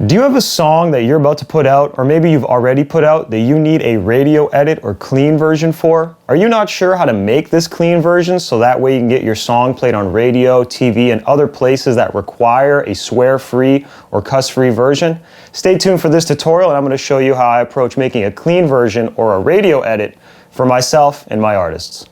Do you have a song that you're about to put out, or maybe you've already put out, that you need a radio edit or clean version for? Are you not sure how to make this clean version so that way you can get your song played on radio, TV, and other places that require a swear-free or cuss-free version? Stay tuned for this tutorial and I'm going to show you how I approach making a clean version or a radio edit for myself and my artists.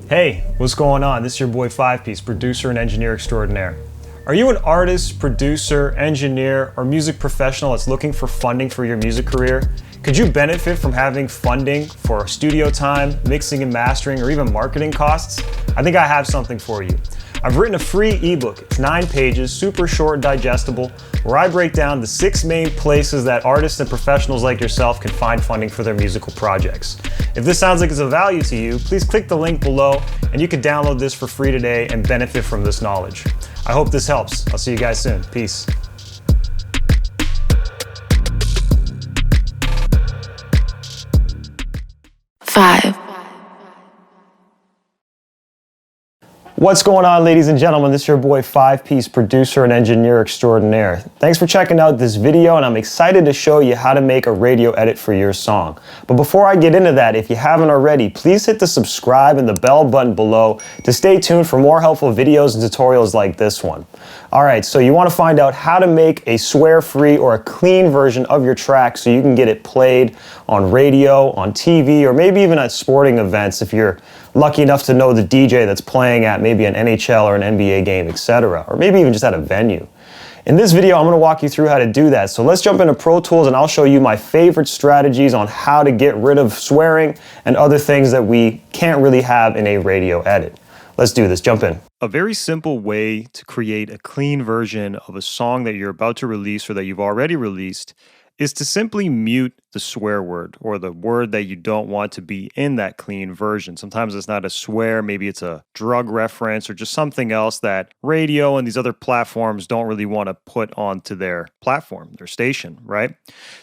Hey, what's going on? This is your boy 5-Piece, producer and engineer extraordinaire. Are you an artist, producer, engineer, or music professional that's looking for funding for your music career? Could you benefit from having funding for studio time, mixing and mastering, or even marketing costs? I think I have something for you. I've written a free ebook. It's 9 pages, super short and digestible, where I break down the 6 main places that artists and professionals like yourself can find funding for their musical projects. If this sounds like it's of value to you, please click the link below and you can download this for free today and benefit from this knowledge. I hope this helps. I'll see you guys soon. Peace. What's going on, ladies and gentlemen? This is your boy 5-Piece, producer and engineer extraordinaire. Thanks for checking out this video, and I'm excited to show you how to make a radio edit for your song. But before I get into that, if you haven't already, please hit the subscribe and the bell button below to stay tuned for more helpful videos and tutorials like this one. Alright, so you want to find out how to make a swear-free or a clean version of your track so you can get it played on radio, on TV, or maybe even at sporting events if you're lucky enough to know the DJ that's playing at maybe an NHL or an NBA game, etc. Or maybe even just at a venue. In this video, I'm going to walk you through how to do that. So let's jump into Pro Tools and I'll show you my favorite strategies on how to get rid of swearing and other things that we can't really have in a radio edit. Let's do this. Jump in. A very simple way to create a clean version of a song that you're about to release or that you've already released is to simply mute the swear word or the word that you don't want to be in that clean version. Sometimes it's not a swear, maybe it's a drug reference or just something else that radio and these other platforms don't really want to put onto their platform, their station, right?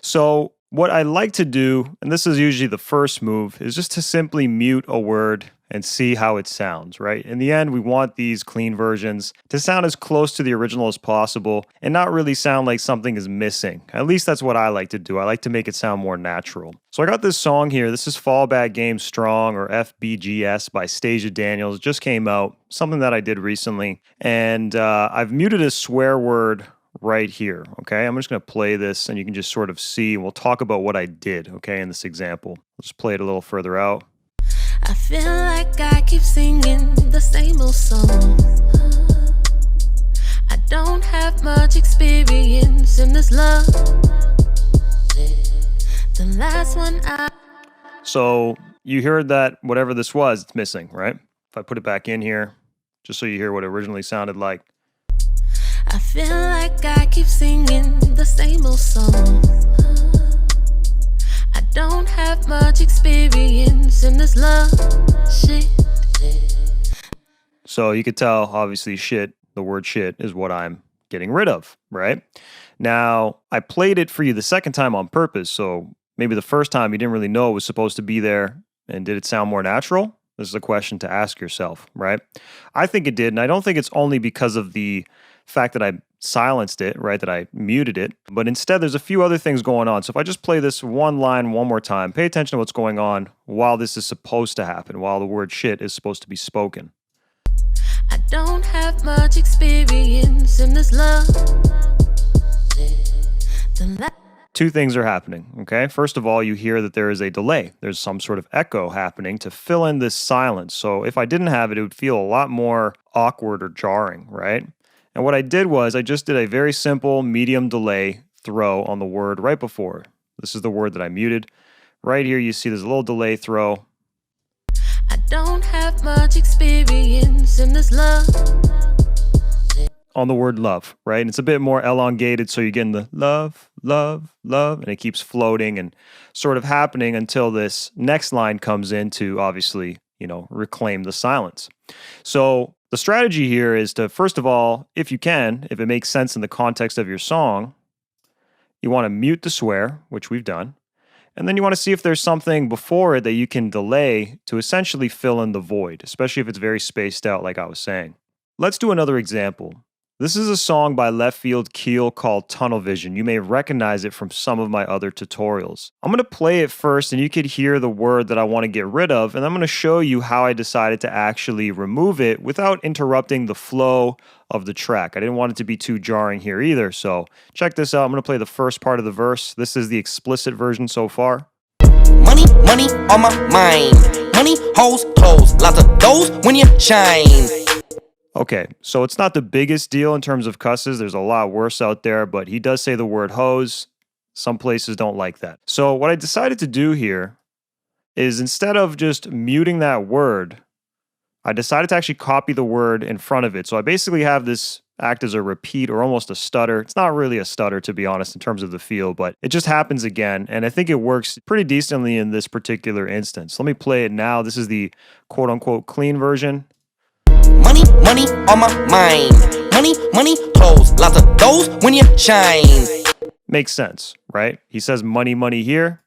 So what I like to do, and this is usually the first move, is just to simply mute a word and see how it sounds, right? In the end, we want these clean versions to sound as close to the original as possible and not really sound like something is missing. At least that's what I like to do. I like to make it sound more natural. So I got this song here. This is Fall Back Game Strong, or FBGS, by Stasia Daniels. It just came out, something that I did recently. And I've muted a swear word right here, okay? I'm just going to play this and you can just sort of see, and we'll talk about what I did, okay, in this example. Let's play it a little further out. I feel like I keep singing the same old song. I don't have much experience in this love. The last one So you heard that whatever this was, it's missing, right? If I put it back in here, just so you hear what it originally sounded like. I feel like I keep singing the same old song. I don't have much experience in this love shit. So you could tell, obviously, shit, the word shit, is what I'm getting rid of, right? Now, I played it for you the second time on purpose, so maybe the first time you didn't really know it was supposed to be there, and did it sound more natural? This is a question to ask yourself, right? I think it did, and I don't think it's only because of the fact that I silenced it, right, that I muted it, but instead there's a few other things going on. So if I just play this one line one more time, pay attention to what's going on while this is supposed to happen, while the word shit is supposed to be spoken. I don't have much experience in this love. Two things are happening, okay? First of all, you hear that there is a delay. There's some sort of echo happening to fill in this silence. So if I didn't have it, it would feel a lot more awkward or jarring, right? And what I did was I just did a very simple medium delay throw on the word right before. This is the word that I muted. Right here you see there's a little delay throw. I don't have much experience in this love. On the word love, right? And it's a bit more elongated, so you're getting the love, love, love, and it keeps floating and sort of happening until this next line comes in to obviously, you know, reclaim the silence. So The strategy here is to, first of all, if you can, if it makes sense in the context of your song, you want to mute the swear, which we've done. And then you want to see if there's something before it that you can delay to essentially fill in the void, especially if it's very spaced out like I was saying. Let's do another example. This is a song by Left Field Keel called Tunnel Vision. You may recognize it from some of my other tutorials. I'm going to play it first and you could hear the word that I want to get rid of, and I'm going to show you how I decided to actually remove it without interrupting the flow of the track. I didn't want it to be too jarring here either, so check this out. I'm going to play the first part of the verse. This is the explicit version so far. Money, money on my mind. Money, hoes, clothes, lots of those when you shine. Okay, so it's not the biggest deal in terms of cusses. There's a lot worse out there, but he does say the word hose. Some places don't like that. So what I decided to do here is instead of just muting that word, I decided to actually copy the word in front of it. So I basically have this act as a repeat or almost a stutter. It's not really a stutter, to be honest, in terms of the feel, but it just happens again. And I think it works pretty decently in this particular instance. Let me play it now. This is the quote unquote clean version. Money, money on my mind. Money, money, clothes, lots of those when you shine. Makes sense, right? He says money, money here,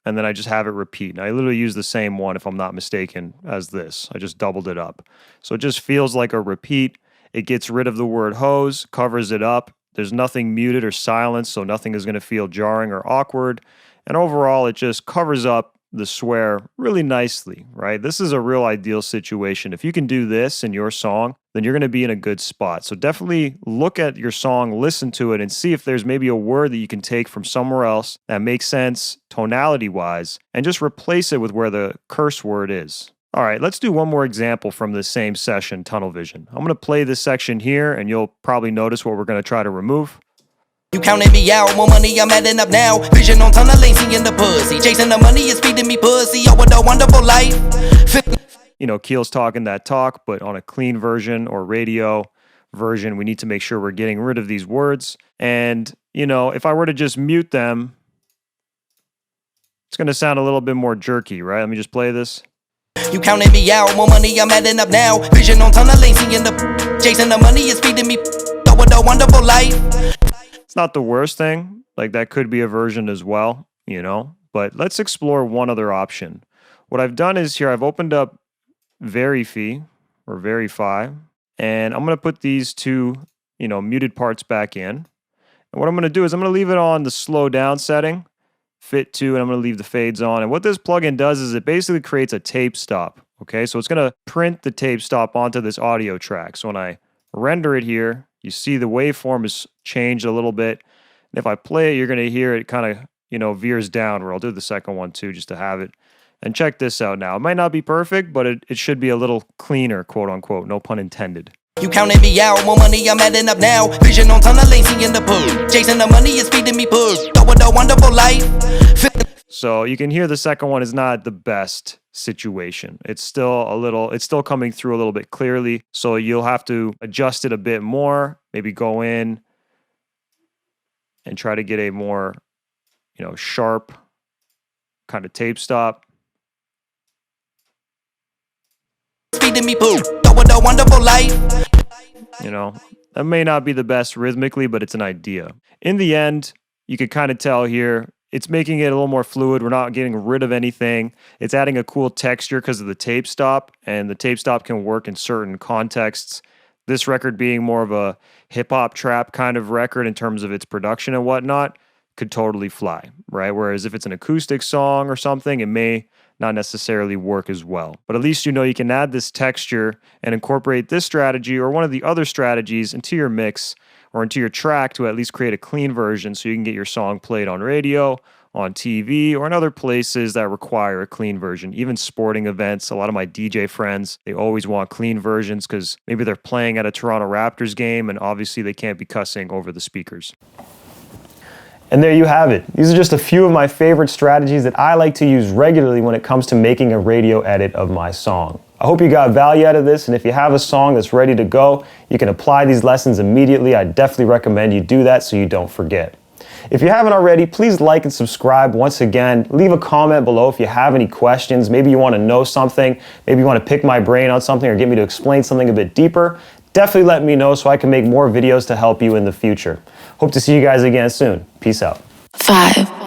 and then I just have it repeat. And I literally use the same one, if I'm not mistaken, as this. I just doubled it up. So it just feels like a repeat. It gets rid of the word hose, covers it up. There's nothing muted or silenced, so nothing is going to feel jarring or awkward. And overall, it just covers up the swear really nicely, right? This is a real ideal situation. If you can do this in your song, then you're going to be in a good spot. So definitely look at your song, listen to it, and see if there's maybe a word that you can take from somewhere else that makes sense tonality-wise, and just replace it with where the curse word is. All right, let's do one more example from the same session, Tunnel Vision. I'm going to play this section here, and you'll probably notice what we're going to try to remove. You counted me out, more money I'm adding up now. Vision on tunnel, lazy in the pussy. Chasing the money is feeding me pussy. Oh, what a wonderful life. You know, Keel's talking that talk, but on a clean version or radio version, we need to make sure we're getting rid of these words. And, you know, if I were to just mute them, it's going to sound a little bit more jerky, right? Let me just play this. You counted me out, more money I'm adding up now. Vision on tunnel, lazy in the chasing the money is feeding me. Oh, what a wonderful life. It's not the worst thing. Like, that could be a version as well, you know? But let's explore one other option. What I've done is here, I've opened up Verify, and I'm going to put these two, you know, muted parts back in. And what I'm going to do is I'm going to leave it on the slow down setting, fit to, and I'm going to leave the fades on. And what this plugin does is it basically creates a tape stop, okay? So it's going to print the tape stop onto this audio track. So when I render it here, you see the waveform is changed a little bit. And if I play it, you're going to hear it kind of, you know, veers downward. I'll do the second one too, just to have it. And check this out now. It might not be perfect, but it should be a little cleaner, quote unquote. No pun intended. You counted me out, more money I'm adding up now. Vision on tunnel, lazy in the pool. Chasing the money is feeding me push. Oh, what a wonderful life. So you can hear the second one is not the best situation. It's still coming through a little bit clearly. So you'll have to adjust it a bit more, maybe go in and try to get a more, you know, sharp kind of tape stop. Feeding me poo. Oh, what a wonderful life. You know, that may not be the best rhythmically, but it's an idea. In the end, you could kind of tell here, it's making it a little more fluid. We're not getting rid of anything. It's adding a cool texture because of the tape stop, and the tape stop can work in certain contexts. This record being more of a hip-hop trap kind of record in terms of its production and whatnot could totally fly, right? Whereas if it's an acoustic song or something, it may not necessarily work as well. But at least you know you can add this texture and incorporate this strategy or one of the other strategies into your mix or into your track to at least create a clean version so you can get your song played on radio, on TV, or in other places that require a clean version. Even sporting events, a lot of my DJ friends, they always want clean versions because maybe they're playing at a Toronto Raptors game and obviously they can't be cussing over the speakers. And there you have it. These are just a few of my favorite strategies that I like to use regularly when it comes to making a radio edit of my song. I hope you got value out of this, and if you have a song that's ready to go, you can apply these lessons immediately. I definitely recommend you do that so you don't forget. If you haven't already, please like and subscribe. Once again, leave a comment below if you have any questions. Maybe you want to know something, maybe you want to pick my brain on something or get me to explain something a bit deeper. Definitely let me know so I can make more videos to help you in the future. Hope to see you guys again soon. Peace out. 5.